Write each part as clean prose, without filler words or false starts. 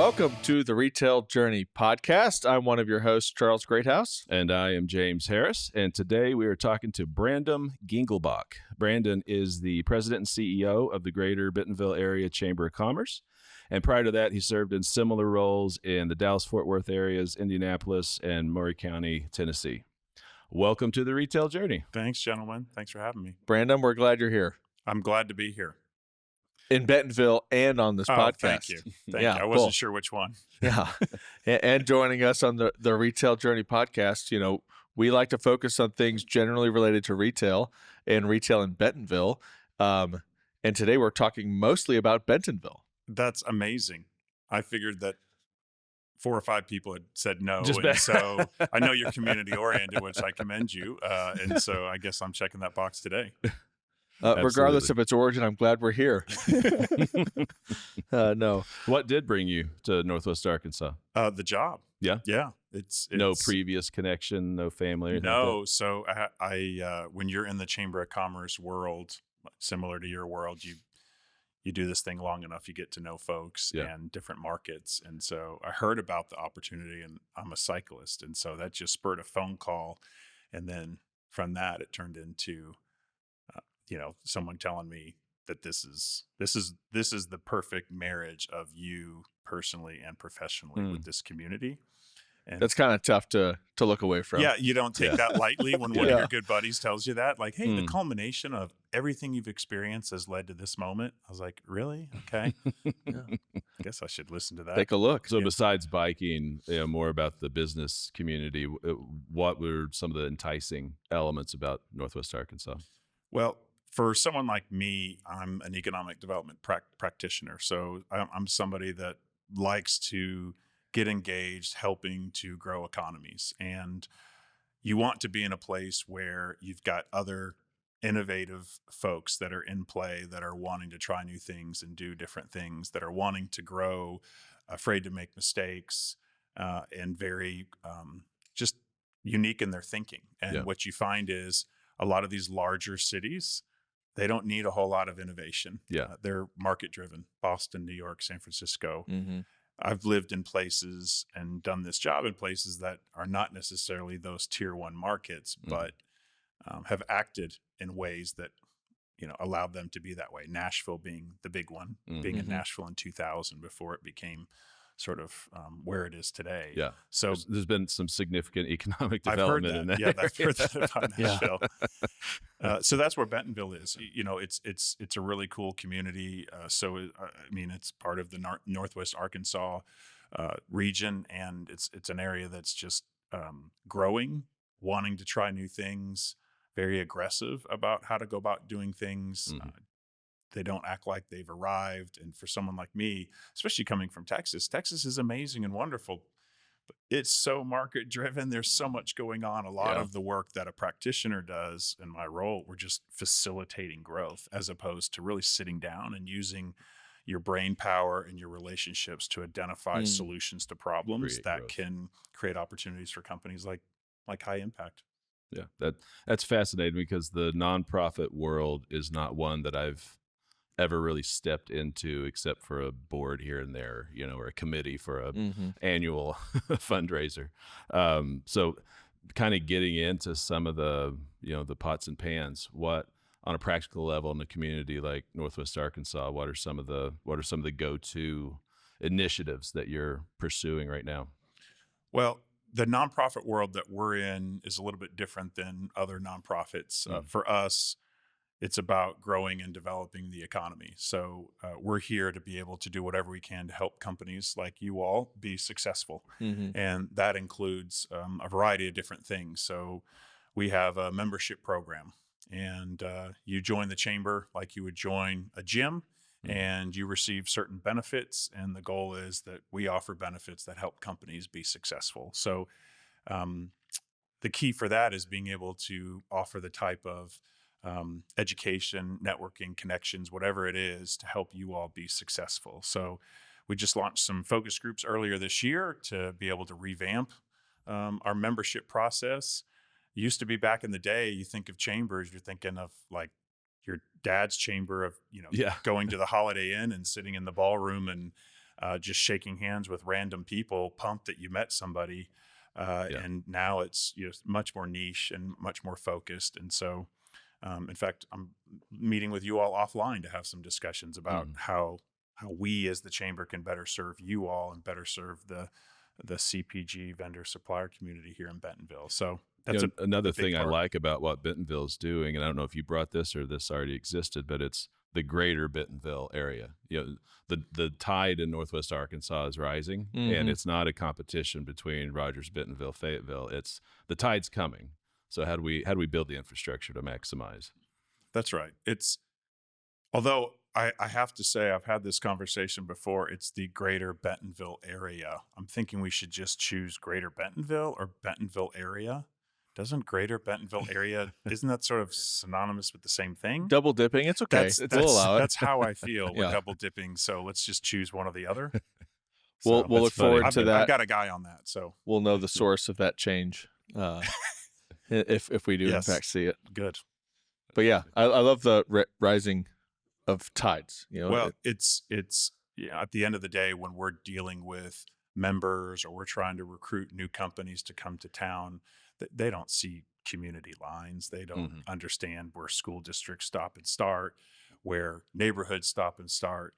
Welcome to the Retail Journey podcast. I'm one of your hosts, Charles Greathouse. And I am James Harris. And today we are talking to Brandom Gengelbach. Brandon is the president and CEO of the Greater Bentonville Area Chamber of Commerce. And prior to that, he served in similar roles in the Dallas-Fort Worth areas, Indianapolis, and Maury County, Tennessee. Welcome to the Retail Journey. Thanks, gentlemen. Thanks for having me. Brandon, we're glad you're here. I'm glad to be here. In Bentonville and on this podcast. Thank you. Thank you. I wasn't sure which one. Yeah. And joining us on the Retail Journey podcast, we like to focus on things generally related to retail and retail in Bentonville. And today we're talking mostly about Bentonville. That's amazing. I figured that 4 or 5 people had said no. So I know you're community oriented, which I commend you. And so I guess I'm checking that box today. Regardless of its origin, I'm glad we're here. No. What did bring you to Northwest Arkansas? The job. Yeah? Yeah. It's no previous connection, no family? No. So I when you're in the Chamber of Commerce world, similar to your world, you do this thing long enough, you get to know folks and different markets. And so I heard about the opportunity, and I'm a cyclist. And so that just spurred a phone call. And then from that, it turned into someone telling me that this is the perfect marriage of you personally and professionally with this community. And that's kind of tough to look away from. Yeah, you don't take that lightly when one of your good buddies tells you that. Like, hey, the culmination of everything you've experienced has led to this moment. I was like, really? Okay. I guess I should listen to that. Take a look. So besides biking, more about the business community, what were some of the enticing elements about Northwest Arkansas? Well, for someone like me, I'm an economic development practitioner. So I'm somebody that likes to get engaged, helping to grow economies. And you want to be in a place where you've got other innovative folks that are in play, that are wanting to try new things and do different things, that are wanting to grow, afraid to make mistakes, and very just unique in their thinking. And what you find is a lot of these larger cities, they don't need a whole lot of innovation. They're market driven. Boston, New York, San Francisco. Mm-hmm. I've lived in places and done this job in places that are not necessarily those tier 1 markets, but have acted in ways that, allowed them to be that way. Nashville being the big one, being in Nashville in 2000 before it became sort of where it is today. Yeah. So there's been some significant economic development in that. Yeah, I've heard that about Nashville. So that's where Bentonville is. It's a really cool community. It's part of the Northwest Arkansas region, and it's an area that's just growing, wanting to try new things, very aggressive about how to go about doing things. They don't act like they've arrived. And for someone like me, especially coming from Texas, Texas is amazing and wonderful, but it's so market driven. There's so much going on. A lot of the work that a practitioner does in my role, we're just facilitating growth as opposed to really sitting down and using your brain power and your relationships to identify solutions to problems that can create opportunities for companies like High Impact. Yeah, that's fascinating because the nonprofit world is not one that I've ever really stepped into except for a board here and there, or a committee for a annual fundraiser. So kind of getting into some of the, the pots and pans, what on a practical level in a community like Northwest Arkansas, what are some of the go-to initiatives that you're pursuing right now? Well, the nonprofit world that we're in is a little bit different than other nonprofits. For us, it's about growing and developing the economy. So we're here to be able to do whatever we can to help companies like you all be successful. And that includes a variety of different things. So we have a membership program, and you join the chamber like you would join a gym, and you receive certain benefits. And the goal is that we offer benefits that help companies be successful. So the key for that is being able to offer the type of education, networking, connections, whatever it is to help you all be successful. So we just launched some focus groups earlier this year to be able to revamp our membership process. It used to be back in the day, you think of chambers, you're thinking of like your dad's chamber of, going to the Holiday Inn and sitting in the ballroom and just shaking hands with random people, pumped that you met somebody. And now it's much more niche and much more focused. And so, in fact, I'm meeting with you all offline to have some discussions about how we as the chamber can better serve you all and better serve the CPG vendor supplier community here in Bentonville. So that's another a big thing part. I like about what Bentonville is doing, and I don't know if you brought this or this already existed, but it's the greater Bentonville area. The tide in Northwest Arkansas is rising, and it's not a competition between Rogers, Bentonville, Fayetteville. It's the tide's coming. So how do we build the infrastructure to maximize? That's right. Although I have to say, I've had this conversation before, it's the greater Bentonville area. I'm thinking we should just choose greater Bentonville or Bentonville area. Doesn't greater Bentonville area, isn't that sort of synonymous with the same thing? Double dipping, it's okay. We'll allow it. That's how I feel with double dipping. So let's just choose one or the other. We'll look forward to that. I've got a guy on that, so we'll know the source of that change if we do in fact see it. Good. But yeah, I love the rising of tides. Well, it's at the end of the day, when we're dealing with members or we're trying to recruit new companies to come to town, they don't see community lines. They don't understand where school districts stop and start, where neighborhoods stop and start.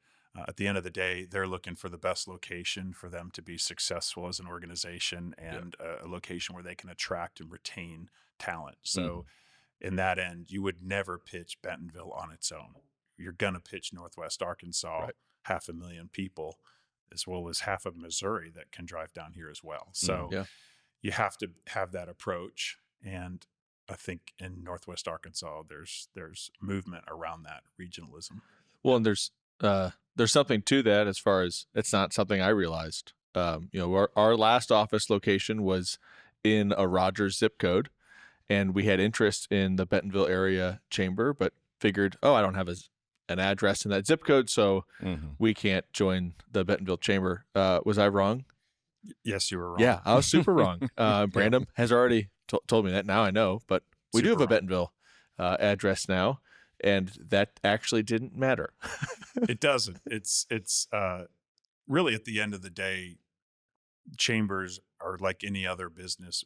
At the end of the day, they're looking for the best location for them to be successful as an organization and a location where they can attract and retain talent. So in that end, you would never pitch Bentonville on its own. You're going to pitch Northwest Arkansas, 500,000 people, as well as half of Missouri that can drive down here as well. So you have to have that approach. And I think in Northwest Arkansas, there's movement around that regionalism. Well, and there's something to that as far as it's not something I realized. Our last office location was in a Rogers zip code, and we had interest in the Bentonville area chamber, but figured, I don't have an address in that zip code, so we can't join the Bentonville chamber. Was I wrong? Yes, you were wrong. Yeah, I was super wrong. Brandom has already told me that. Now I know, but we do have a Bentonville address now, and that actually didn't matter. It doesn't. It's really, at the end of the day, chambers are like any other business.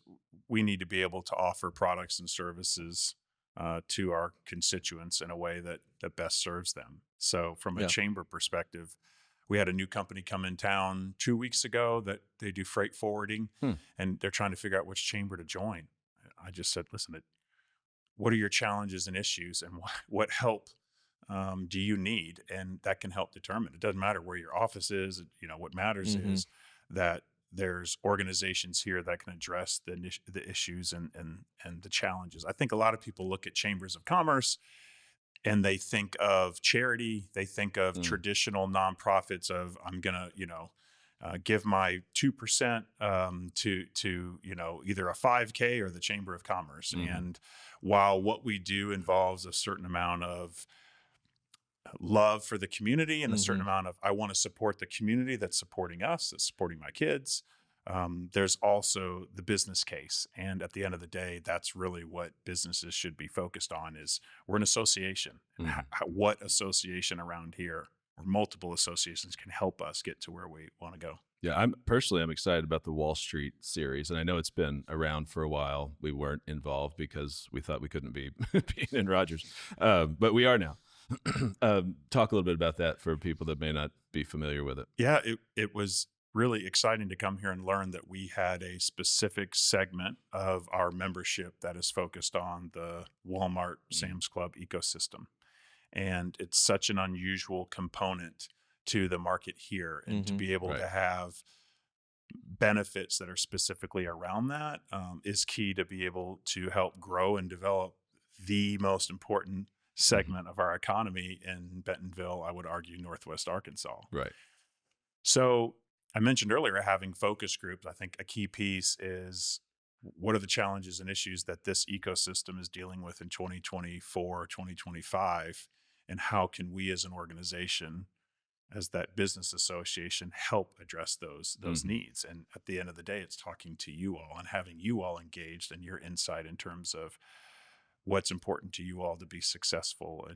We need to be able to offer products and services to our constituents in a way that best serves them. So from a chamber perspective, we had a new company come in town 2 weeks ago that they do freight forwarding, and they're trying to figure out which chamber to join. I just said, listen, what are your challenges and issues, and what help do you need? And that can help determine. It doesn't matter where your office is. What matters is that there's organizations here that can address the issues and the challenges. I think a lot of people look at chambers of commerce and they think of charity. They think of traditional nonprofits of, I'm going to, give my 2% to either a 5K or the Chamber of Commerce. And while what we do involves a certain amount of love for the community and a certain amount of, I want to support the community that's supporting us, that's supporting my kids, there's also the business case. And at the end of the day, that's really what businesses should be focused on. Is we're an association. And what association around here, or multiple associations, can help us get to where we want to go? Yeah, I'm excited about the Wall Street series, and I know it's been around for a while. We weren't involved because we thought we couldn't be being in Rogers, but we are now. Talk a little bit about that for people that may not be familiar with it. Yeah, it was really exciting to come here and learn that we had a specific segment of our membership that is focused on the Walmart, Sam's Club ecosystem. And it's such an unusual component to the market here, and to be able to have benefits that are specifically around that is key to be able to help grow and develop the most important segment of our economy in Bentonville, I would argue Northwest Arkansas. Right. So I mentioned earlier having focus groups. I think a key piece is, what are the challenges and issues that this ecosystem is dealing with in 2024, 2025, and how can we as an organization, as that business association, help address those needs? And at the end of the day, it's talking to you all and having you all engaged and your insight in terms of what's important to you all to be successful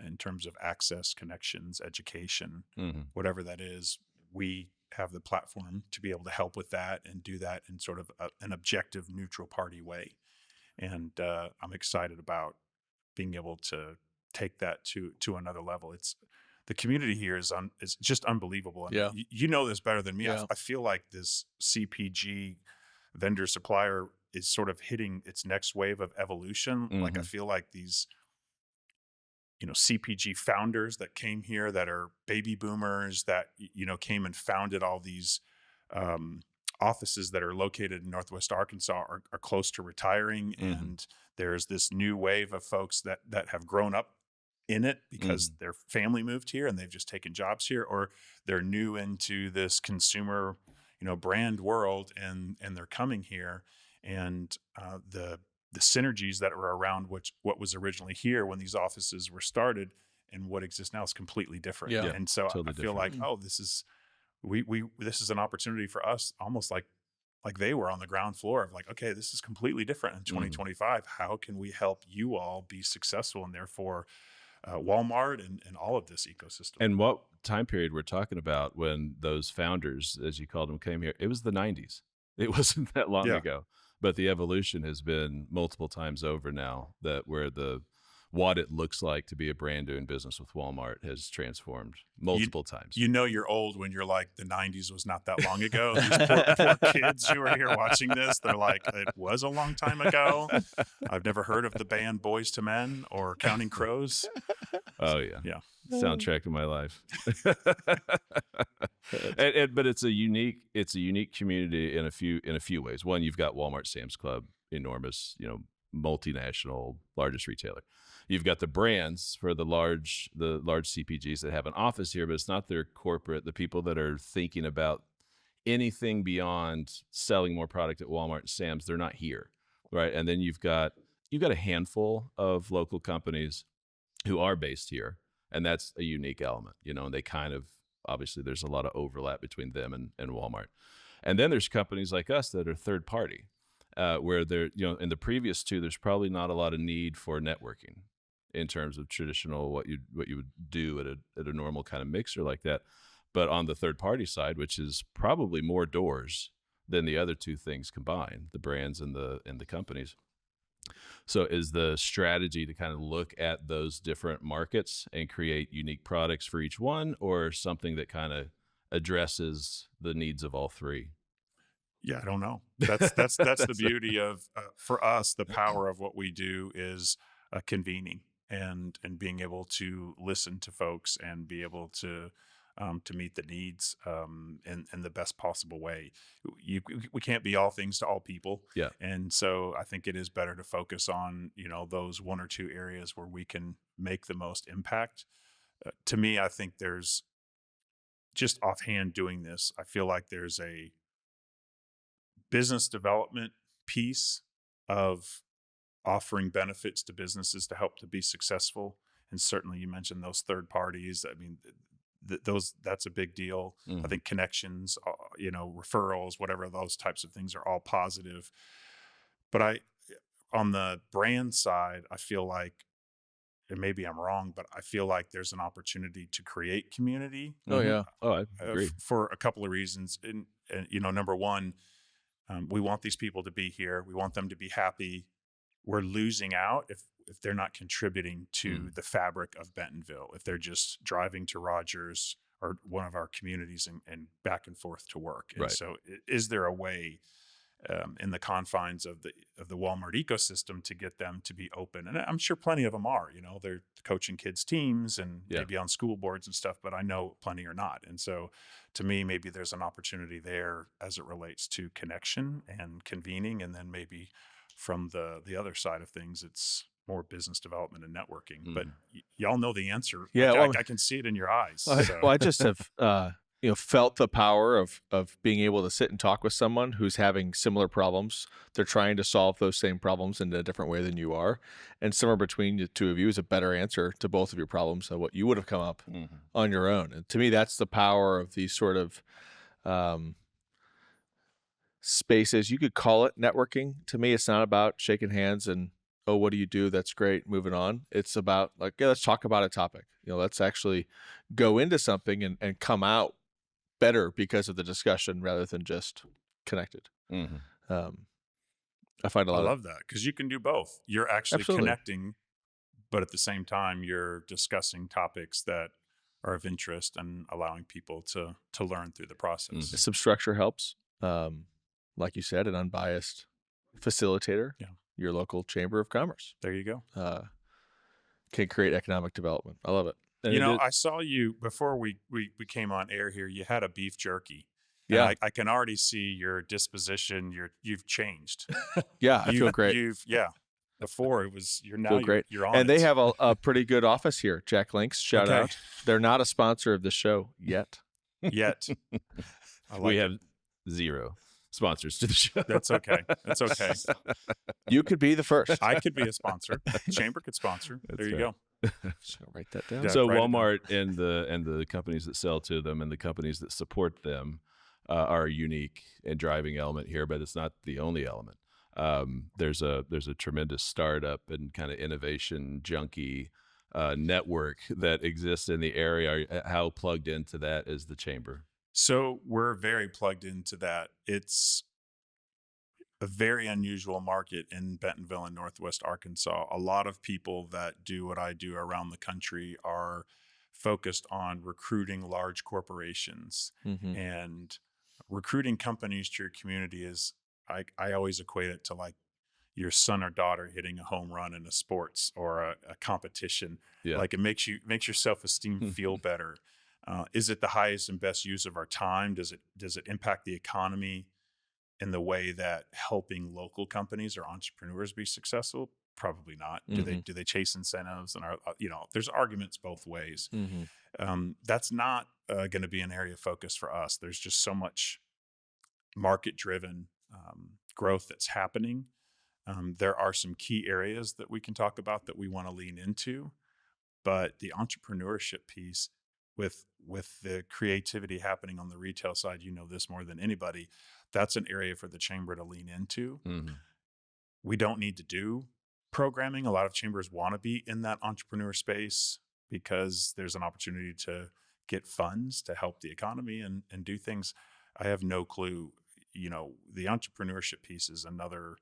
in terms of access, connections, education, whatever that is, we have the platform to be able to help with that and do that in sort of an objective, neutral party way. And I'm excited about being able to take that to another level. It's the community here is just unbelievable. And Yeah. you know this better than me. Yeah. I feel like this CPG vendor supplier is sort of hitting its next wave of evolution. Like I feel like these, CPG founders that came here that are baby boomers that, came and founded all these offices that are located in Northwest Arkansas are close to retiring. And there's this new wave of folks that have grown up in it because their family moved here and they've just taken jobs here, or they're new into this consumer, brand world and they're coming here. And the synergies that were around what was originally here when these offices were started and what exists now is completely different. Yeah. And so Totally I feel different. like, this is this is an opportunity for us, almost like they were on the ground floor of like, okay, this is completely different in 2025. How can we help you all be successful and therefore Walmart and all of this ecosystem? And what time period we're talking about when those founders, as you called them, came here? It was the 90s. It wasn't that long ago. But the evolution has been multiple times over now, that where what it looks like to be a brand doing business with Walmart has transformed multiple times. You're old when you're like, the 90s was not that long ago. These poor kids who are here watching this, they're like, it was a long time ago. I've never heard of the band Boys to Men or Counting Crows. Oh yeah. Yeah. Soundtrack of my life. But it's a unique community in a few ways. One, you've got Walmart, Sam's Club, enormous, multinational, largest retailer. You've got the brands for the large CPGs that have an office here, but it's not their corporate. The people that are thinking about anything beyond selling more product at Walmart and Sam's, they're not here, right? And then you've got a handful of local companies who are based here, and that's a unique element, and they kind of, obviously there's a lot of overlap between them and Walmart. And then there's companies like us that are third party, where they're, in the previous two, there's probably not a lot of need for networking in terms of traditional, what you would do at a normal kind of mixer like that. But on the third party side, which is probably more doors than the other two things combined, the brands and the companies. So is the strategy to kind of look at those different markets and create unique products for each one, or something that kind of addresses the needs of all three? Yeah, I don't know. That's the beauty of, for us, the power of what we do is convening and being able to listen to folks and be able to meet the needs in the best possible way. We can't be all things to all people. Yeah. And so I think it is better to focus on, those one or two areas where we can make the most impact. To me, I think there's, just offhand doing this, I feel like there's a business development piece of offering benefits to businesses to help to be successful. And certainly you mentioned those third parties. I mean, that's a big deal. I think connections, referrals, whatever, those types of things are all positive. But on the brand side, I feel like, and maybe I'm wrong, but I feel like there's an opportunity to create community. Oh yeah. Oh, I agree. For a couple of reasons. And number one, we want these people to be here. We want them to be happy. We're losing out if they're not contributing to the fabric of Bentonville, if they're just driving to Rogers or one of our communities and back and forth to work. And so is there a way in the confines of the Walmart ecosystem to get them to be open? And I'm sure plenty of them are, they're coaching kids teams and maybe on school boards and stuff, but I know plenty are not. And so to me, maybe there's an opportunity there as it relates to connection and convening. And then maybe from the other side of things, it's more business development and networking. But y'all know the answer. Yeah, I can see it in your eyes. Well, I just have felt the power of being able to sit and talk with someone who's having similar problems. They're trying to solve those same problems in a different way than you are, and somewhere between the two of you is a better answer to both of your problems than what you would have come up on your own. And to me, that's the power of these sort of spaces. You could call it networking. To me, it's not about shaking hands and, oh, what do you do? That's great. Moving on. It's about like, let's talk about a topic. Let's actually go into something and come out better because of the discussion rather than just connected. I find a I lot love that because you can do both. You're actually Absolutely. connecting, but at the same time, you're discussing topics that are of interest and allowing people to learn through the process. some structure helps. Like you said, an unbiased facilitator, Yeah. your local chamber of commerce, There you go. can create economic development. I love it. And You it know, is- I saw you before we came on air here. You had a beef jerky. And Yeah. I can already see your disposition. You've changed. yeah, I feel great. Before it was you're now Feel great. you're on And they it. have a pretty good office here. Jack Links, shout Okay. out. They're not a sponsor of the show yet. Yet. I like We it. have 0 sponsors to the show. That's okay. That's okay. You could be the first. I could be a sponsor. Chamber could sponsor. There you go. So write that down. Yeah. So write it down. Walmart and the companies that sell to them and the companies that support them are a unique and driving element here, but it's not the only element. There's a tremendous startup and kind of innovation junkie network that exists in the area. How plugged into that is the chamber? So we're very plugged into that. It's a very unusual market in Bentonville and Northwest Arkansas. A lot of people that do what I do around the country are focused on recruiting large corporations Mhm. and recruiting companies to your community is I always equate it to like your son or daughter hitting a home run in a sports or a competition. Yeah. Like it makes your self-esteem feel better. Is it the highest and best use of our time? Does it impact the economy in the way that helping local companies or entrepreneurs be successful? Probably not. Do they chase incentives? And there's arguments both ways. That's not going to be an area of focus for us. There's just so much market-driven growth that's happening. There are some key areas that we can talk about that we want to lean into, but the entrepreneurship piece with the creativity happening on the retail side, you know this more than anybody, that's an area for the chamber to lean into. We don't need to do programming. A lot of chambers want to be in that entrepreneur space because there's an opportunity to get funds to help the economy and do things. I have no clue. The entrepreneurship piece is another,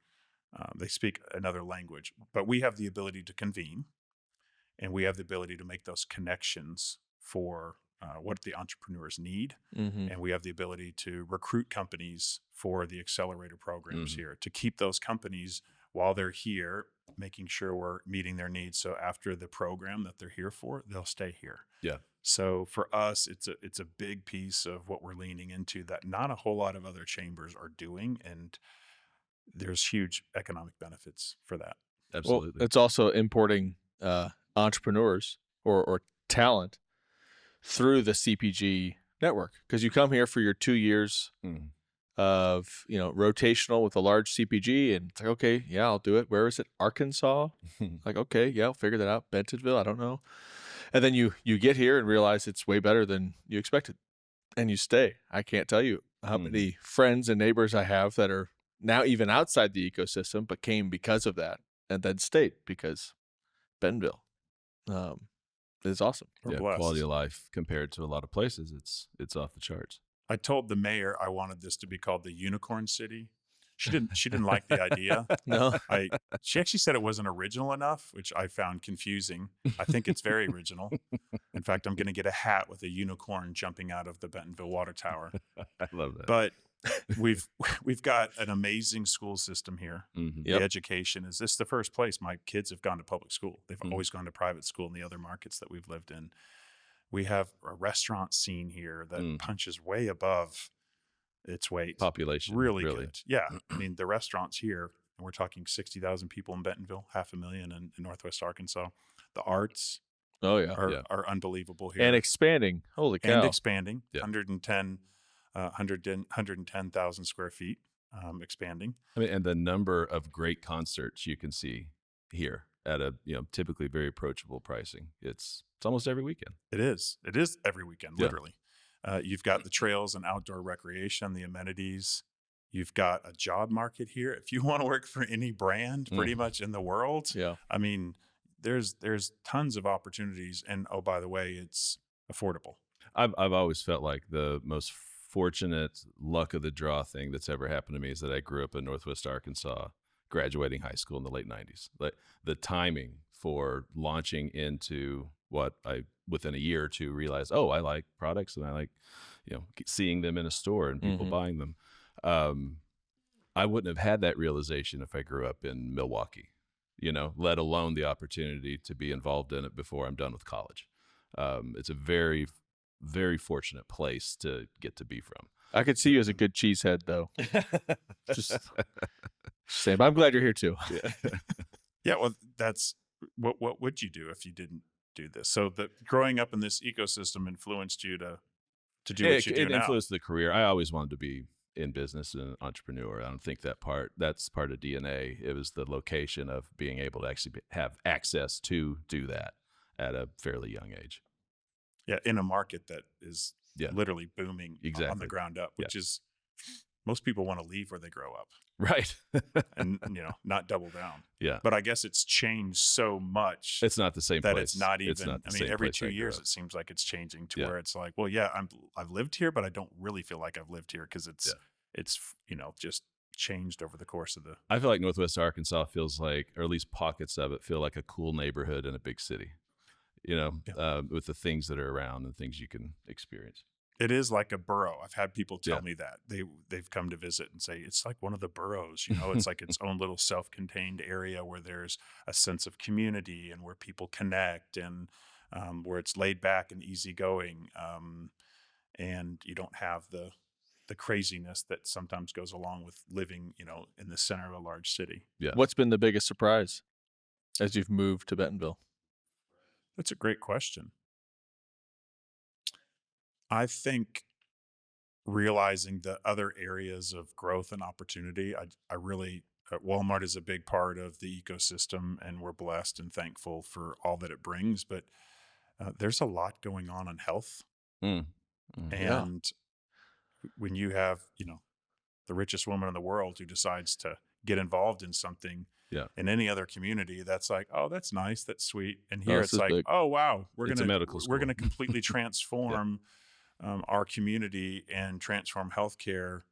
they speak another language, but we have the ability to convene and we have the ability to make those connections for what the entrepreneurs need. And we have the ability to recruit companies for the accelerator programs here, to keep those companies while they're here, making sure we're meeting their needs. So after the program that they're here for, they'll stay here. Yeah. So for us, it's a big piece of what we're leaning into that not a whole lot of other chambers are doing. And there's huge economic benefits for that. Absolutely. Well, it's also importing entrepreneurs or talent through the CPG network, because you come here for your 2 years of rotational with a large CPG, and it's like, okay, yeah, I'll do it. Where is it? Arkansas? Like, okay, yeah, I'll figure that out. Bentonville, I don't know. And then you get here and realize it's way better than you expected, and you stay. I can't tell you how many friends and neighbors I have that are now even outside the ecosystem, but came because of that and then stayed because Bentonville is awesome. We're Yeah, blessed. quality of life compared to a lot of places, it's off the charts. I told the mayor I wanted this to be called the Unicorn City. She didn't like the idea. No, She actually said it wasn't original enough, which I found confusing. I think it's very original. In fact, I'm going to get a hat with a unicorn jumping out of the Bentonville Water Tower. I love that. But we've got an amazing school system here. Mhm. The education is this is the first place my kids have gone to public school. They've always gone to private school in the other markets that we've lived in. We have a restaurant scene here that punches way above its weight. Population. Really good. Yeah. I mean, the restaurants here, and we're talking 60,000 people in Bentonville, 500,000 in Northwest Arkansas. The arts oh yeah, are unbelievable here. and expanding. Holy cow! And expanding. Yeah. 110,000 square feet expanding. I mean, and the number of great concerts you can see here at a typically very approachable pricing. It's almost every weekend. It is every weekend, Yeah. literally. You've got the trails and outdoor recreation, the amenities. You've got a job market here. If you want to work for any brand pretty much in the world, Yeah, I mean, there's tons of opportunities. And oh, by the way, it's affordable. I've always felt like the most fortunate luck of the draw thing that's ever happened to me is that I grew up in Northwest Arkansas, graduating high school in the late 90s. Like the timing for launching into what I, within a year or two, realized, oh, I like products and I like, seeing them in a store and people buying them. I wouldn't have had that realization if I grew up in Milwaukee, let alone the opportunity to be involved in it before I'm done with college. It's a very, very fortunate place to get to be from. I could see you as a good cheesehead, though. Just saying. But I'm glad you're here too. Yeah. Well, that's what would you do if you didn't do this? So growing up in this ecosystem influenced you to do what you do It now. influenced the career. I always wanted to be in business and an entrepreneur. I don't think that's part of DNA. It was the location of being able to actually have access to do that at a fairly young age. Yeah, in a market that is literally booming on the ground up, which is most people want to leave where they grow up. Right. And, not double down. Yeah. But I guess it's changed so much. It's not the same that place. It's not even, it's not the same every place 2 I grew years, up. it seems like it's changing to where it's like, well, yeah, I've lived here, but I don't really feel like I've lived here because it's just changed over the course of the. I feel like Northwest Arkansas feels like, or at least pockets of it feel like a cool neighborhood in a big city, with the things that are around and things you can experience. It is like a borough. I've had people tell me that they've come to visit and say it's like one of the boroughs. It's like its own little self-contained area where there's a sense of community and where people connect and where it's laid back and easygoing, and you don't have the craziness that sometimes goes along with living, in the center of a large city. Yeah. What's been the biggest surprise as you've moved to Bentonville? That's a great question. I think realizing the other areas of growth and opportunity, I really, Walmart is a big part of the ecosystem and we're blessed and thankful for all that it brings, but there's a lot going on in health. And when you have, the richest woman in the world who decides to get involved in something in any other community, that's like, oh, that's nice, that's sweet. And here it's like, oh wow, we're gonna completely transform our community and transform healthcare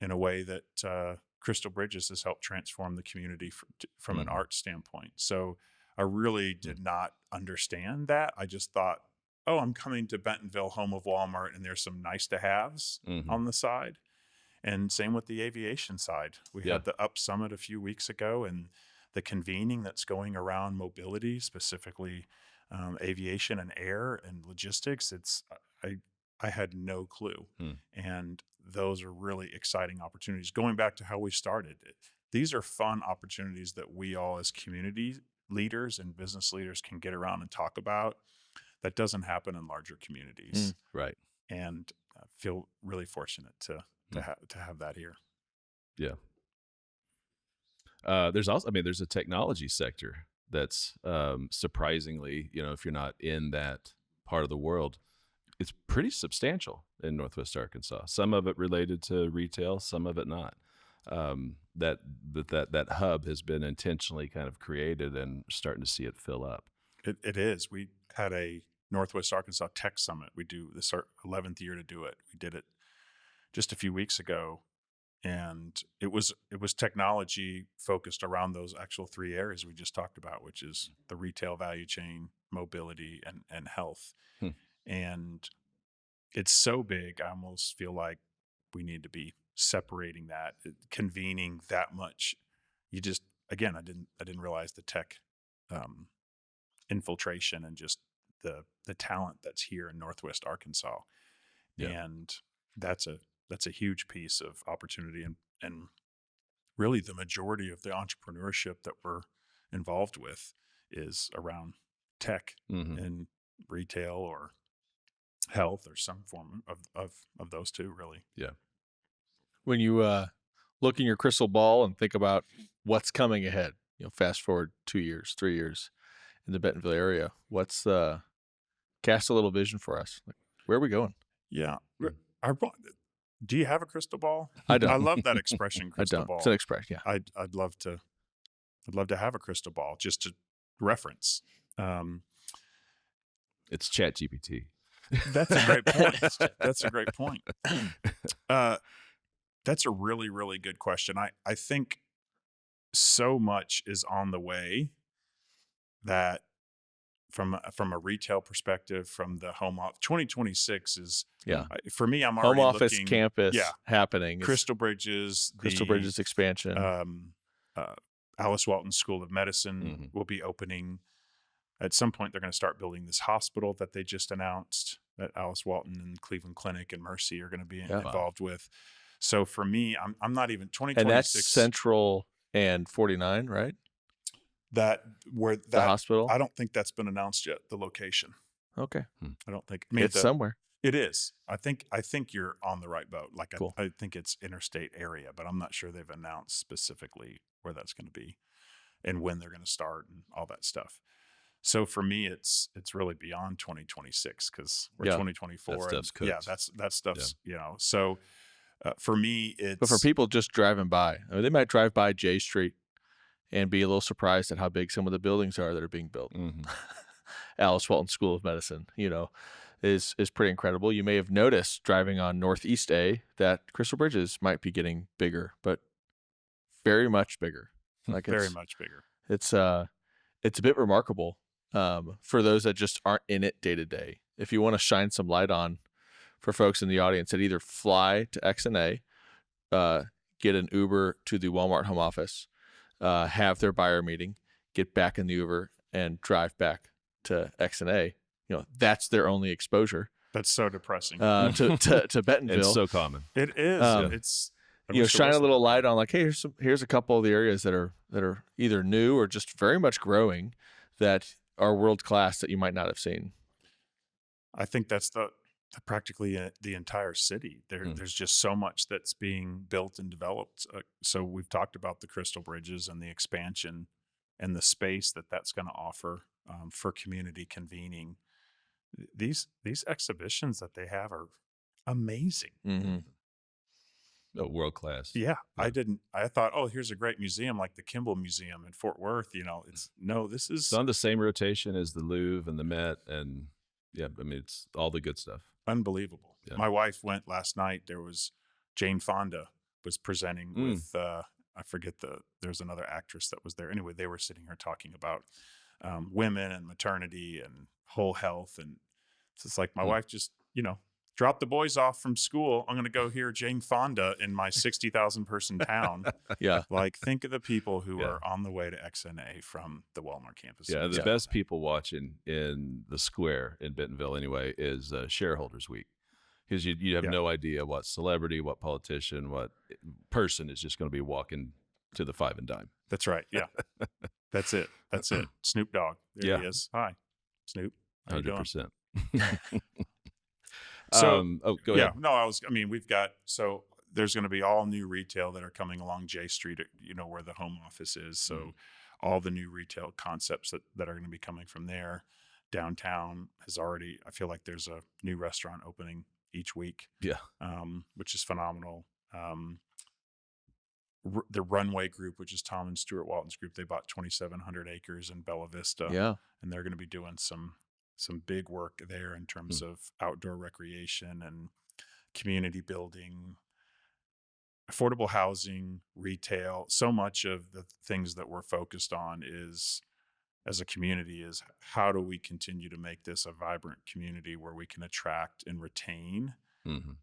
in a way that Crystal Bridges has helped transform the community from an art standpoint. So I really did not understand that. I just thought, oh, I'm coming to Bentonville, home of Walmart, and there's some nice to haves on the side. And same with the aviation side. We had the Up Summit a few weeks ago, and the convening that's going around mobility, specifically aviation and air and logistics. I had no clue. And those are really exciting opportunities. Going back to how we started, these are fun opportunities that we all as community leaders and business leaders can get around and talk about. That doesn't happen in larger communities. Right. And I feel really fortunate to have that here. Yeah. There's also, there's a technology sector that's surprisingly, if you're not in that part of the world, it's pretty substantial in Northwest Arkansas. Some of it related to retail, some of it not. That hub has been intentionally kind of created and starting to see it fill up. It is. We had a Northwest Arkansas Tech Summit. We do this our 11th year to do it. We did it just a few weeks ago, and it was technology focused around those actual three areas we just talked about, which is the retail value chain, mobility, and health. And it's so big, I almost feel like we need to be separating that, convening that much. You just, again, I didn't realize the tech infiltration and just the talent that's here in Northwest Arkansas. And that's a huge piece of opportunity, and really the majority of the entrepreneurship that we're involved with is around tech and retail or health or some form of those two, really. Yeah. When you look in your crystal ball and think about what's coming ahead, fast forward 2 years, 3 years in the Bentonville area, what's cast a little vision for us? Like, where are we going? Yeah. Do you have a crystal ball? I don't. I love that expression, crystal I don't. ball. It's an expression, yeah. I'd love to have a crystal ball just to reference. It's ChatGPT. That's a great point. That's a great point. That's a really, really good question. I think so much is on the way that from a retail perspective, from the home office, 2026 is, Yeah. for me, I'm Home already office looking, campus yeah, happening. Crystal Bridges, Crystal Bridges expansion. uh, Alice Walton School of Medicine will be opening. At some point, they're going to start building this hospital that they just announced that Alice Walton and Cleveland Clinic and Mercy are going to be involved with. So for me, I'm not even 2026. And that's Central and 49, right? The hospital? I don't think that's been announced yet, the location. Okay. I don't think. It's somewhere. It is. I think you're on the right boat. Like, cool. I think it's interstate area, but I'm not sure they've announced specifically where that's going to be and when they're going to start and all that stuff. So for me, it's really beyond 2026 because we're 2024. That stuff's cooked. That stuff's So for me, it's. But for people just driving by, I mean, they might drive by J Street and be a little surprised at how big some of the buildings are that are being built. Alice Walton School of Medicine, is pretty incredible. You may have noticed driving on Northeast A that Crystal Bridges might be getting bigger, but very much bigger. Very much bigger. It's a bit remarkable for those that just aren't in it day to day. If you want to shine some light on for folks in the audience that either fly to XNA, get an Uber to the Walmart home office, have their buyer meeting, get back in the Uber, and drive back to XNA. That's their only exposure. That's so depressing. To Bentonville. It's so common. It is. It's shine a little light on, like, hey, here's a couple of the areas that are either new or just very much growing that are world class that you might not have seen. I think that's practically the entire city. There's just so much that's being built and developed. So we've talked about the Crystal Bridges and the expansion and the space that's going to offer for community convening. These exhibitions that they have are amazing. Oh, world class. Yeah. I thought, oh, here's a great museum like the Kimball Museum in Fort Worth. This is It's on the same rotation as the Louvre and the Met, and it's all the good stuff. Unbelievable. Yeah. My wife went last night. There was Jane Fonda was presenting with I forget there's another actress that was there. Anyway, they were sitting here talking about women and maternity and whole health, and it's like my wife just dropped the boys off from school. I'm going to go hear Jane Fonda in my 60,000 person town. Yeah. Like, think of the people who are on the way to XNA from the Walmart campus. Yeah. The best people watching in the square in Bentonville anyway is Shareholders Week. Because you have no idea what celebrity, what politician, what person is just going to be walking to the Five and Dime. That's right. Yeah. That's it. Snoop Dogg. There he is. Hi, Snoop. How you doing? 100%. So, go ahead. We've got, there's going to be all new retail that are coming along J Street, where the home office is. So all the new retail concepts that are going to be coming from there. Downtown has already, I feel like there's a new restaurant opening each week. Yeah. Which is phenomenal. The Runway Group, which is Tom and Stuart Walton's group, they bought 2,700 acres in Bella Vista. Yeah. And they're going to be doing some big work there in terms of outdoor recreation and community building, affordable housing, retail. So much of the things that we're focused on as a community is how do we continue to make this a vibrant community where we can attract and retain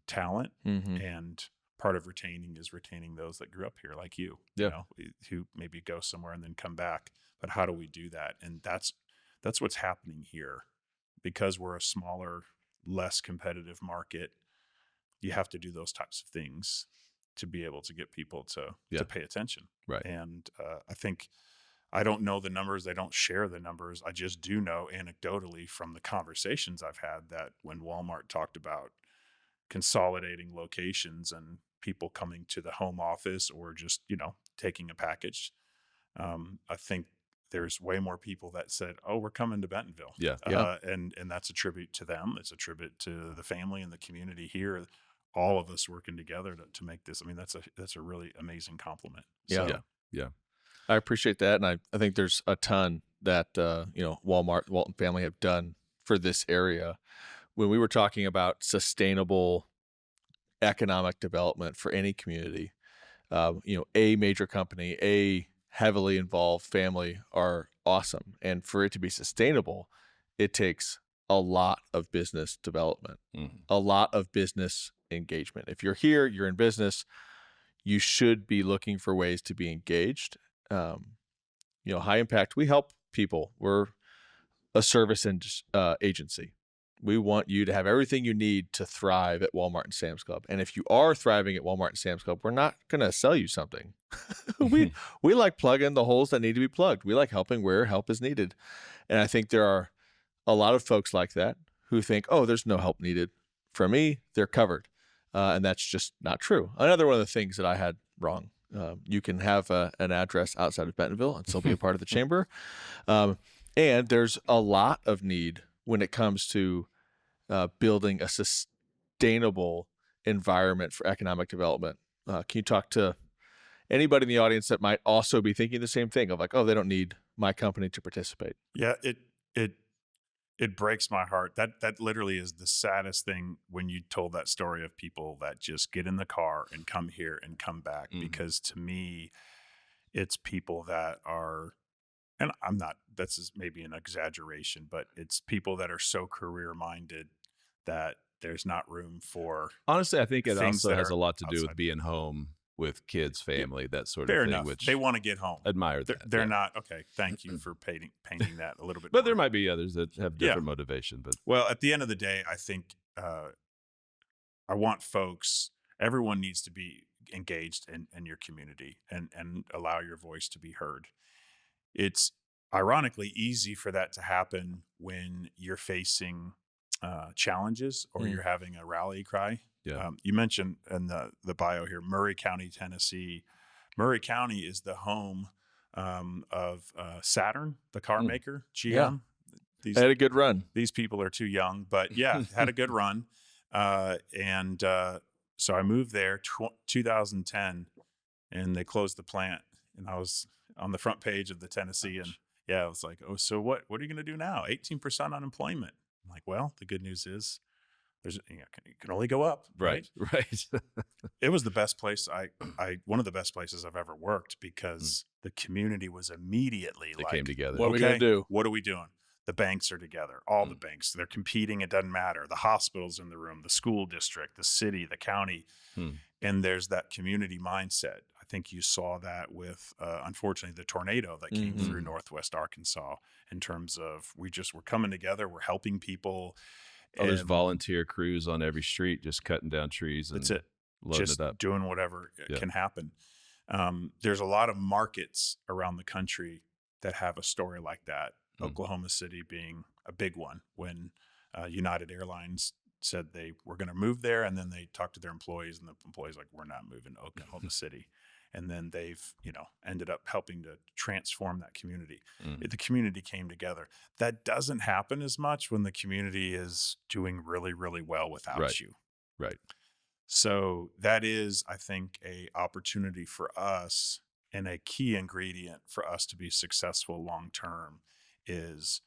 talent. And part of retaining is retaining those that grew up here, like you who maybe go somewhere and then come back. But how do we do that? And that's what's happening here. Because we're a smaller, less competitive market, you have to do those types of things to be able to get people to pay attention. Right. And I think, I don't know the numbers. They don't share the numbers. I just do know anecdotally from the conversations I've had that when Walmart talked about consolidating locations and people coming to the home office or just, taking a package, I think there's way more people that said, oh, we're coming to Bentonville. Yeah. And that's a tribute to them. It's a tribute to the family and the community here. All of us working together to make this. I mean, that's a really amazing compliment. Yeah. So, Yeah. I appreciate that. And I think there's a ton that, Walmart, Walton family have done for this area when we were talking about sustainable economic development for any community, a major company, a heavily involved family are awesome. And for it to be sustainable, it takes a lot of business development, a lot of business engagement. If you're here, you're in business, you should be looking for ways to be engaged. High impact, we help people. We're a service agency. We want you to have everything you need to thrive at Walmart and Sam's Club. And if you are thriving at Walmart and Sam's Club, we're not going to sell you something. we like plugging the holes that need to be plugged. We like helping where help is needed. And I think there are a lot of folks like that who think, oh, there's no help needed from me. They're covered. And that's just not true. Another one of the things that I had wrong. You can have an address outside of Bentonville and still be a part of the chamber. And there's a lot of need when it comes to building a sustainable environment for economic development. Can you talk to anybody in the audience that might also be thinking the same thing of like, oh, they don't need my company to participate? Yeah, it breaks my heart. That literally is the saddest thing when you told that story of people that just get in the car and come here and come back. Because to me, it's people that are, and I'm not, this is maybe an exaggeration, but it's people that are so career minded that there's not room for. Honestly, I think it things also that has are a lot to do with outside. being home with kids, family, that sort Fair of thing. enough. Which They want to get home. admire They're, that. they're yeah. not okay. Thank you for painting that a little bit. But more. there might be others that have different motivation. But Well, at the end of the day, I think I want folks. Everyone needs to be engaged in your community and allow your voice to be heard. It's ironically easy for that to happen when you're facing challenges or you're having a rally cry. Yeah. You mentioned in the bio here, Murray County, Tennessee. Murray County is the home of Saturn, the car maker, GM. Yeah. These had a good run. These people are too young, but yeah, had a good run. So I moved there 2010, and they closed the plant, and I was on the front page of the Tennessee, and I was like, oh, so what are you going to do now? 18% unemployment. I'm like, well, the good news is there's it can only go up. Right. It was the best place. One of the best places I've ever worked because the community was immediately They like, came together. What are we going to do? What are we doing? The banks are together, all the banks. They're competing. It doesn't matter. The hospital's in the room, the school district, the city, the county. And there's that community mindset. I think you saw that with, unfortunately, the tornado that came through Northwest Arkansas in terms of we're coming together. We're helping people. Oh, there's volunteer crews on every street just cutting down trees and that's it. loading Just it up. doing whatever can happen. There's a lot of markets around the country that have a story like that. Oklahoma City being a big one when United Airlines said they were going to move there, and then they talked to their employees, and the employees like, we're not moving to Oklahoma City. And then they've, ended up helping to transform that community. The community came together. That doesn't happen as much when the community is doing really, really well without you. Right. So that is, I think, a opportunity for us, and a key ingredient for us to be successful long-term is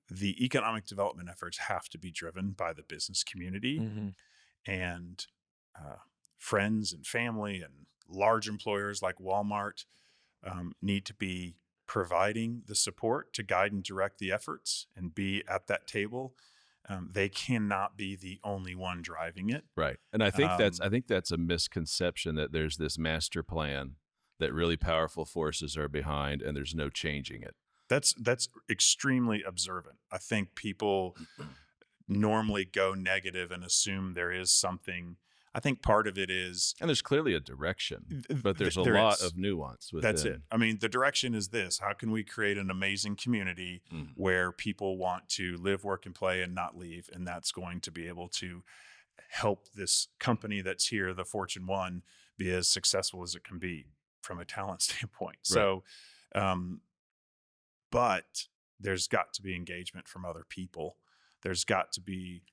the economic development efforts have to be driven by the business community and friends and family and large employers like Walmart need to be providing the support to guide and direct the efforts and be at that table. They cannot be the only one driving it. Right. And I think that's a misconception that there's this master plan that really powerful forces are behind and there's no changing it. That's extremely observant. I think people normally go negative and assume there is something. I think part of it is, and there's clearly a direction, but there's a lot of nuance within. That's it. I mean, the direction is this: how can we create an amazing community where people want to live, work, and play and not leave? And that's going to be able to help this company that's here, the Fortune 1, be as successful as it can be from a talent standpoint. Right. So, but there's got to be engagement from other people. There's got to be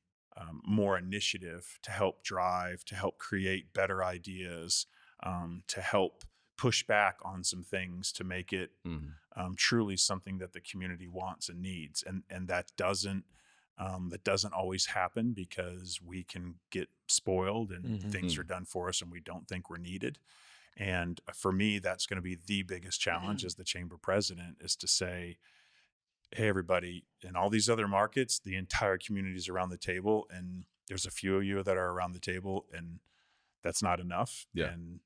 more initiative to help drive, to help create better ideas, to help push back on some things to make it truly something that the community wants and needs. And that doesn't That doesn't always happen because we can get spoiled and things are done for us and we don't think we're needed. And for me, that's going to be the biggest challenge as the chamber president, is to say, hey, everybody, in all these other markets, the entire community is around the table, and there's a few of you that are around the table, and that's not enough. Yeah. And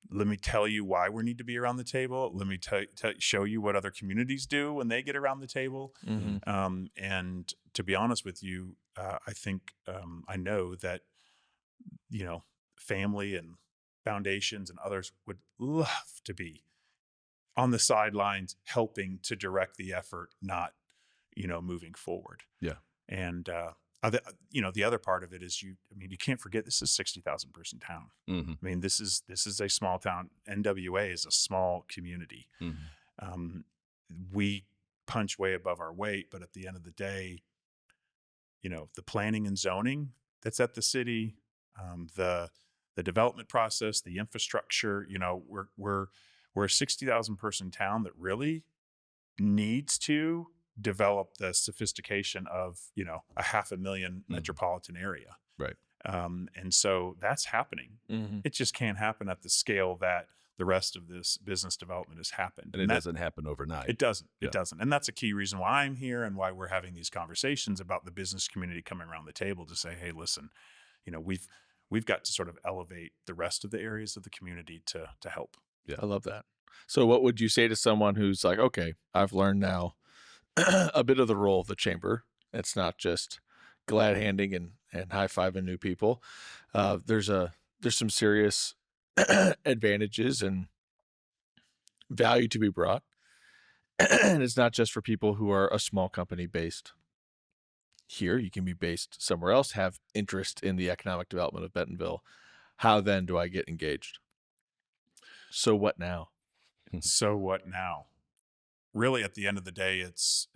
let me tell you why we need to be around the table. Let me show you what other communities do when they get around the table. And to be honest with you, I think I know that, family and foundations and others would love to be on the sidelines helping to direct the effort, not, moving forward. Yeah. And, the other part of it is you can't forget this is 60,000 person town. I mean, this is a small town. NWA is a small community. We punch way above our weight, but at the end of the day, the planning and zoning that's at the city, the development process, the infrastructure, we're a 60,000 person town that really needs to develop the sophistication of, a 500,000 metropolitan area. Right. And so that's happening. It just can't happen at the scale that the rest of this business development has happened. And it doesn't happen overnight. It doesn't. It doesn't. And that's a key reason why I'm here and why we're having these conversations about the business community coming around the table to say, hey, listen, we've got to sort of elevate the rest of the areas of the community to help. Yeah. I love that. So what would you say to someone who's like, okay, I've learned now a bit of the role of the chamber. It's not just glad handing and high-fiving new people. There's some serious advantages and value to be brought. And it's not just for people who are a small company based here. You can be based somewhere else, have interest in the economic development of Bentonville. How then do I get engaged? So what now? So what now? Really, at the end of the day, it's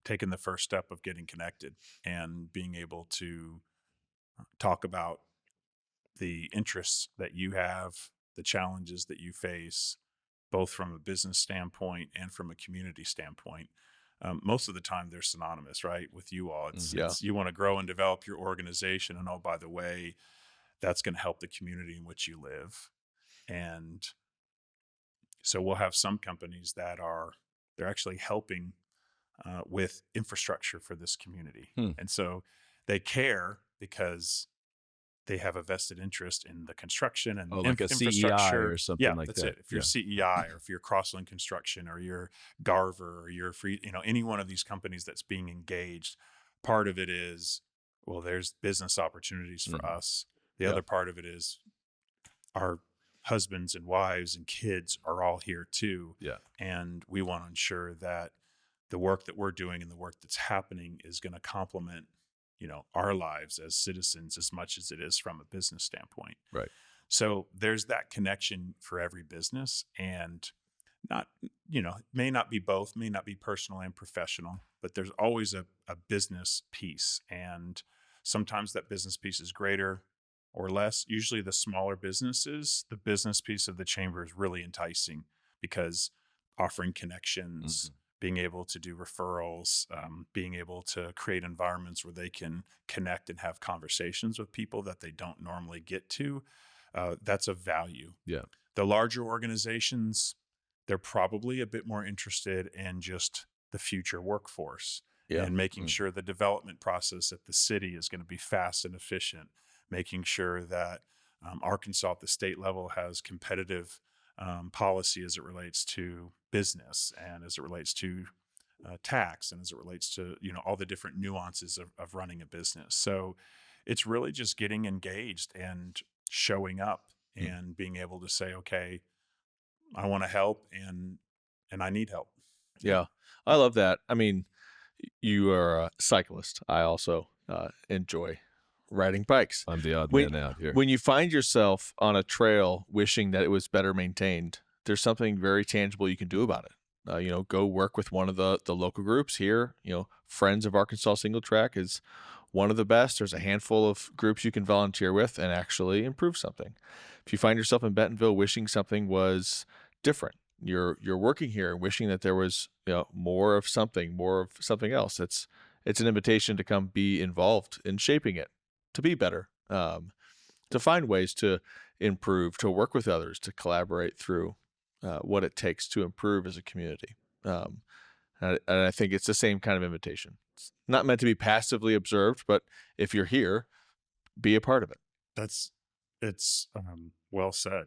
taking the first step of getting connected and being able to talk about the interests that you have, the challenges that you face, both from a business standpoint and from a community standpoint. Most of the time, they're synonymous, right? With you all, it's you want to grow and develop your organization, and by the way, that's going to help the community in which you live. And so we'll have some companies that they're actually helping with infrastructure for this community. And so they care because they have a vested interest in the construction and like a infrastructure. CEI or something like that's that. It. If you're CEI or if you're Crosslink Construction or you're Garver or you're any one of these companies that's being engaged, part of it is, well, there's business opportunities for us. The other part of it is our husbands and wives and kids are all here too. Yeah. And we want to ensure that the work that we're doing and the work that's happening is going to complement, our lives as citizens as much as it is from a business standpoint. Right. So there's that connection for every business, and not, may not be both, may not be personal and professional, but there's always a business piece. And sometimes that business piece is greater or less. Usually the smaller businesses, the business piece of the chamber is really enticing because offering connections, being able to do referrals, being able to create environments where they can connect and have conversations with people that they don't normally get to, that's a value. Yeah. The larger organizations, they're probably a bit more interested in just the future workforce and making sure the development process at the city is going to be fast and efficient, making sure that Arkansas at the state level has competitive policy as it relates to business and as it relates to tax and as it relates to, all the different nuances of running a business. So it's really just getting engaged and showing up and being able to say, okay, I want to help and I need help. Yeah, I love that. I mean, you are a cyclist. I also enjoy riding bikes. I'm the odd man out here. When you find yourself on a trail wishing that it was better maintained, there's something very tangible you can do about it. Go work with one of the local groups here. Friends of Arkansas Single Track is one of the best. There's a handful of groups you can volunteer with and actually improve something. If you find yourself in Bentonville wishing something was different, you're working here and wishing that there was more of something else. it's an invitation to come be involved in shaping it, to be better, to find ways to improve, to work with others, to collaborate through what it takes to improve as a community. And I think it's the same kind of invitation. It's not meant to be passively observed, but if you're here, be a part of it. It's well said.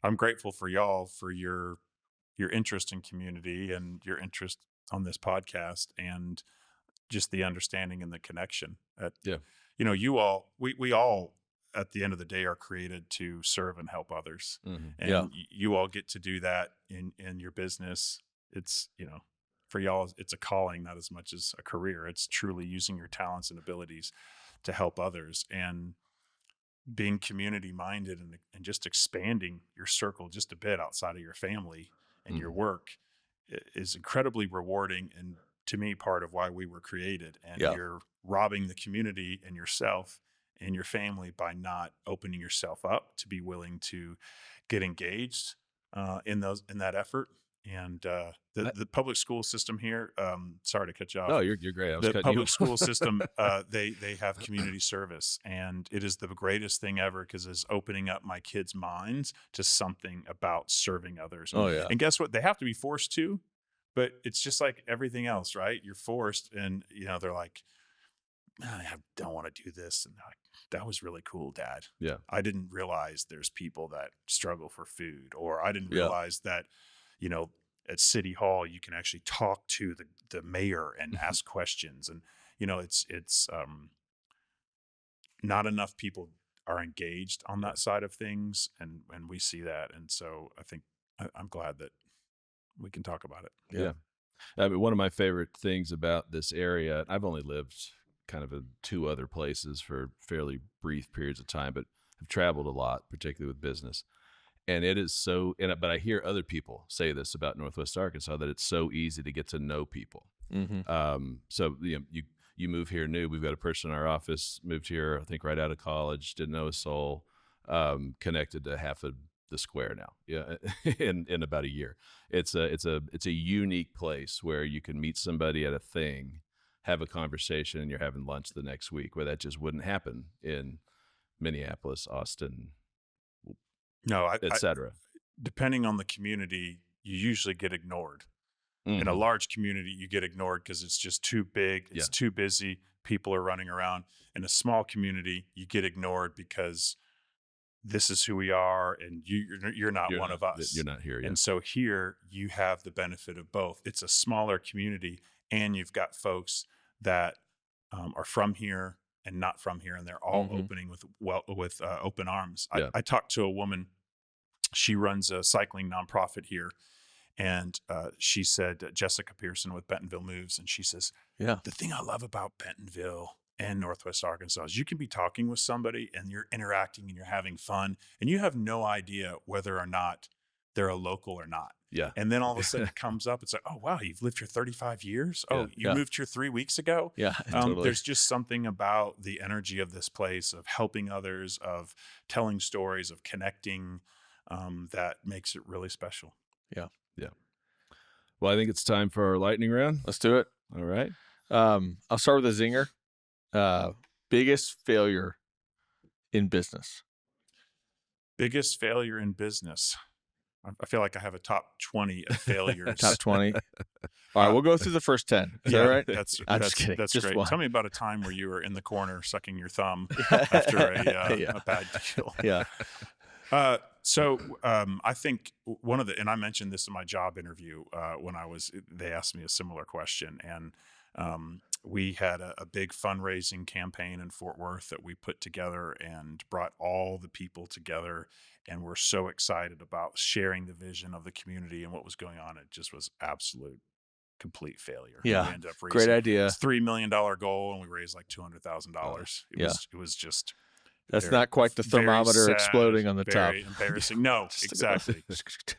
I'm grateful for y'all for your interest in community and your interest on this podcast and just the understanding and the connection. Yeah. We all at the end of the day are created to serve and help others. Mm-hmm. And you all get to do that in your business. It's, for y'all, it's a calling, not as much as a career. It's truly using your talents and abilities to help others and being community minded and just expanding your circle just a bit outside of your family and your work is incredibly rewarding. And to me, part of why we were created. And you're robbing the community and yourself and your family by not opening yourself up to be willing to get engaged in that effort. And the public school system here, sorry to cut you off. No, you're great. The public school system, they have community service, and it is the greatest thing ever because it's opening up my kids' minds to something about serving others. Oh, yeah. And guess what? They have to be forced to, but it's just like everything else, right? You're forced, and they're like, I don't want to do this. And they're like, that was really cool, Dad. Yeah. I didn't realize there's people that struggle for food, or I didn't realize that, at City Hall, you can actually talk to the mayor and ask questions. And, it's not enough people are engaged on that side of things. And we see that. And so I think I'm glad that we can talk about it. Yeah. I mean, one of my favorite things about this area, I've only lived kind of in 2 other places for fairly brief periods of time, but I've traveled a lot, particularly with business. And it is but I hear other people say this about Northwest Arkansas, that it's so easy to get to know people. Mm-hmm. So you move here new. We've got a person in our office, moved here, I think right out of college, didn't know a soul, connected to half of the square now. Yeah. in about a year. It's a unique place where you can meet somebody at a thing, have a conversation, and you're having lunch the next week, where that just wouldn't happen in Minneapolis, Austin, No, etc. Depending on the community, you usually get ignored. Mm-hmm. In a large community, you get ignored because it's just too big. It's too busy. People are running around. In a small community, you get ignored because this is who we are, and you're not one of us. You're not here yet. And so here you have the benefit of both. It's a smaller community, and you've got folks that are from here and not from here, and they're all opening with open arms. I talked to a woman. She runs a cycling nonprofit here, and she said, Jessica Pearson with Bentonville Moves, and she says, the thing I love about Bentonville and Northwest Arkansas is you can be talking with somebody and you're interacting and you're having fun, and you have no idea whether or not they're a local or not. Yeah. And then all of a sudden it comes up. It's like, oh, wow, you've lived here 35 years. Oh, you moved here 3 weeks ago. Yeah. Totally. There's just something about the energy of this place, of helping others, of telling stories, of connecting, that makes it really special. Yeah. Yeah. Well, I think it's time for our lightning round. Let's do it. All right. I'll start with a zinger. Biggest failure in business. Biggest failure in business. I feel like I have a top 20 of failures. Top 20. All right, we'll go through the first 10. Is that right? That's just kidding. That's Just great. one. Tell me about a time where you were in the corner sucking your thumb after a bad deal. Yeah. I think and I mentioned this in my job interview when they asked me a similar question, and we had a big fundraising campaign in Fort Worth that we put together and brought all the people together, and we're so excited about sharing the vision of the community and what was going on. It just was absolute complete failure. Yeah. We ended up Great idea. It's $3 million goal, and we raised like $200,000. It was just. That's not quite the thermometer sad, exploding on the top. Very embarrassing. No, exactly.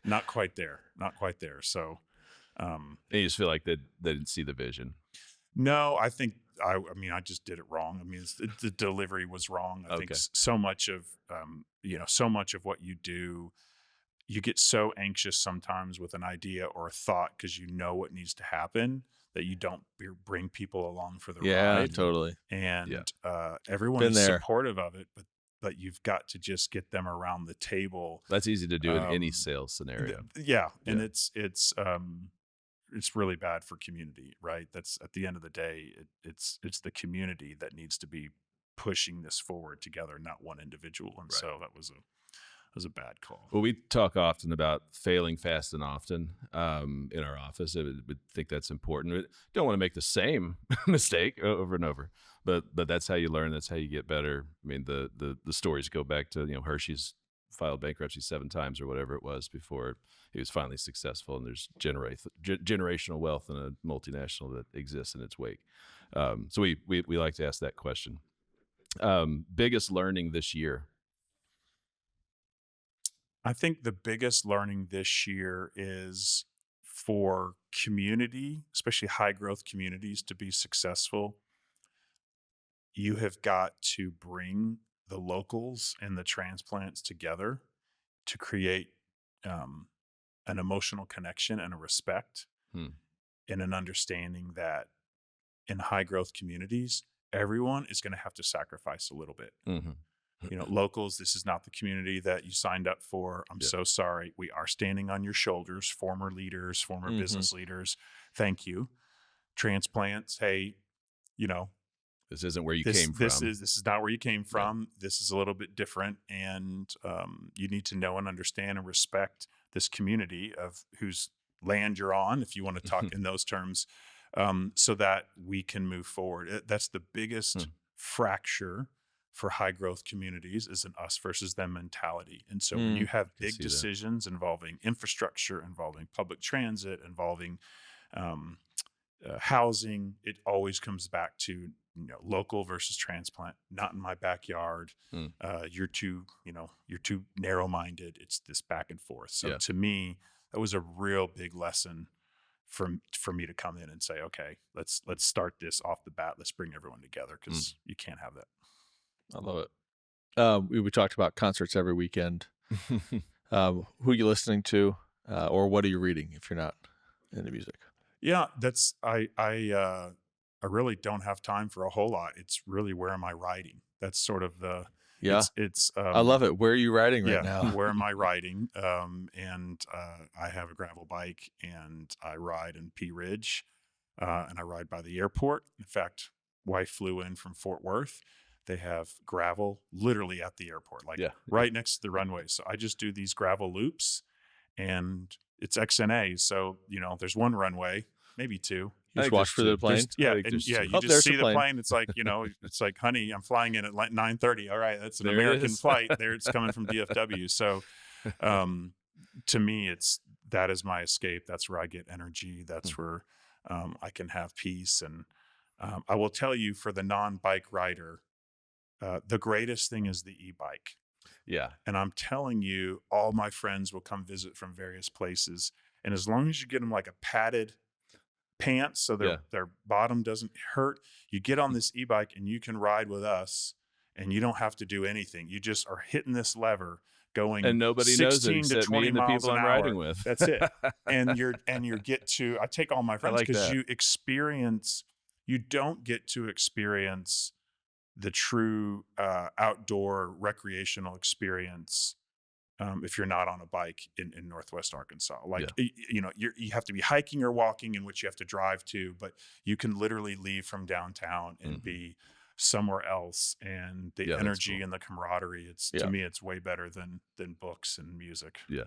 Not quite there. Not quite there. So, and you just feel like they didn't see the vision. No, I think I mean I just did it wrong. I mean the delivery was wrong. I think so much of so much of what you do you get so anxious sometimes with an idea or a thought because you know what needs to happen that you don't bring people along for the Yeah, ride. totally. And everyone Been is there. supportive of it, but you've got to just get them around the table. That's easy to do in any sales scenario. And it's really bad for community, right? That's at the end of the day, it's the community that needs to be pushing this forward together, not one individual. And so that was a bad call. Well, we talk often about failing fast and often in our office. I would think that's important. We don't want to make the same mistake over and over, but that's how you learn. That's how you get better. I mean, the stories go back to, Hershey's filed bankruptcy 7 times or whatever it was before he was finally successful. And there's generational wealth in a multinational that exists in its wake. So we like to ask that question. Biggest learning this year? I think the biggest learning this year is for community, especially high growth communities, to be successful. You have got to bring the locals and the transplants together to create an emotional connection and a respect and an understanding that in high growth communities, everyone is going to have to sacrifice a little bit. Locals, this is not the community that you signed up for. I'm so sorry. We are standing on your shoulders, former leaders, former business leaders. Thank you. Transplants, hey, this isn't where you came from. This is not where you came from. This is a little bit different, and you need to know and understand and respect this community of whose land you're on, if you want to talk in those terms, so that we can move forward. That's the biggest fracture for high growth communities, is an us versus them mentality. And so when you have big decisions involving infrastructure, involving public transit, involving housing, it always comes back to local versus transplant. Not in my backyard. You're too narrow-minded. It's this back and forth. So to me, that was a real big lesson for me to come in and say, okay, let's start this off the bat. Let's bring everyone together, because you can't have that. I love it. We talked about concerts every weekend. Who are you listening to, or what are you reading if you're not into music? Yeah, that's I really don't have time for a whole lot. It's really, where am I riding? That's sort of the It's I love it. Where are you riding right now? Where am I riding? And I have a gravel bike, and I ride in Pea Ridge, and I ride by the airport. In fact, wife flew in from Fort Worth. They have gravel literally at the airport, right next to the runway. So I just do these gravel loops, and it's XNA. So, there's one runway, maybe 2. You just watch for the plane. You just see the plane. It's like, it's like, honey, I'm flying in at 9:30. All right, that's an American flight. There, it's coming from DFW. So, to me, that is my escape. That's where I get energy. That's where I can have peace. And I will tell you, for the non-bike rider, the greatest thing is the e-bike. Yeah. And I'm telling you, all my friends will come visit from various places. And as long as you get them like a padded pants so their bottom doesn't hurt, you get on this e-bike and you can ride with us, and you don't have to do anything. You just are hitting this lever going, and nobody knows it except me and the people I'm riding with. That's it. And I take all my friends, because you don't get to experience the true outdoor recreational experience if you're not on a bike in Northwest Arkansas. You have to be hiking or walking, in which you have to drive to, but you can literally leave from downtown and be somewhere else. And the energy and the camaraderie, to me, it's way better than books and music. Yeah.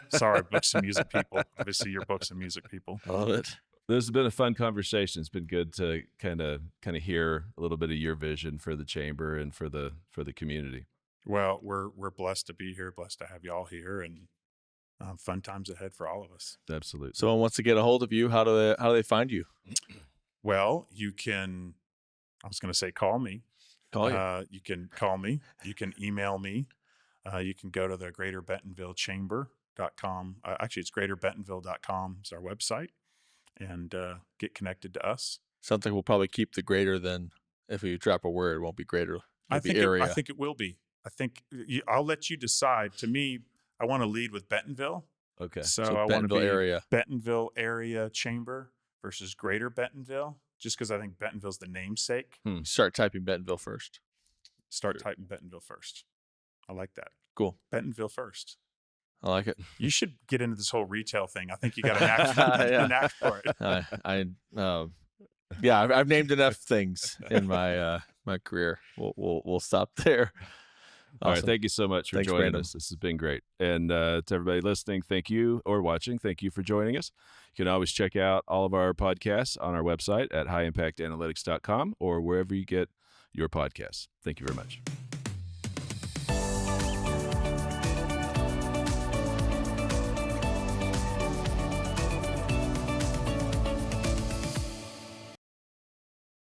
Sorry, books and music people. Obviously, you're books and music people. I love it. This has been a fun conversation. It's been good to kind of hear a little bit of your vision for the chamber and for the community. Well, we're blessed to be here, blessed to have y'all here, and fun times ahead for all of us. Absolutely. Someone wants to get a hold of you. How do they find you? Well, you can. I was going to say, call me. Call you. You can call me. You can email me. You can go to the greaterbentonvillechamber.com. Actually, it's greaterbentonville.com is our website. And get connected to us. Something we'll probably keep the greater than. If you drop a word, it won't be greater. I think it will be. I think I'll let you decide. To me, I want to lead with Bentonville. Okay. So So I want to Bentonville be area. Bentonville area chamber versus Greater Bentonville, just because I think Bentonville's the namesake. Start typing Bentonville first. Start typing Bentonville first. I like that. Cool. Bentonville first. I like it. You should get into this whole retail thing. I think you got an act for it. Yeah, I've named enough things in my my career. We'll stop there. All right. Awesome. Thank you so much for Thanks, joining Brandon. us. This has been great. And to everybody listening, thank you, or watching, thank you for joining us. You can always check out all of our podcasts on our website at highimpactanalytics.com or wherever you get your podcasts. Thank you very much.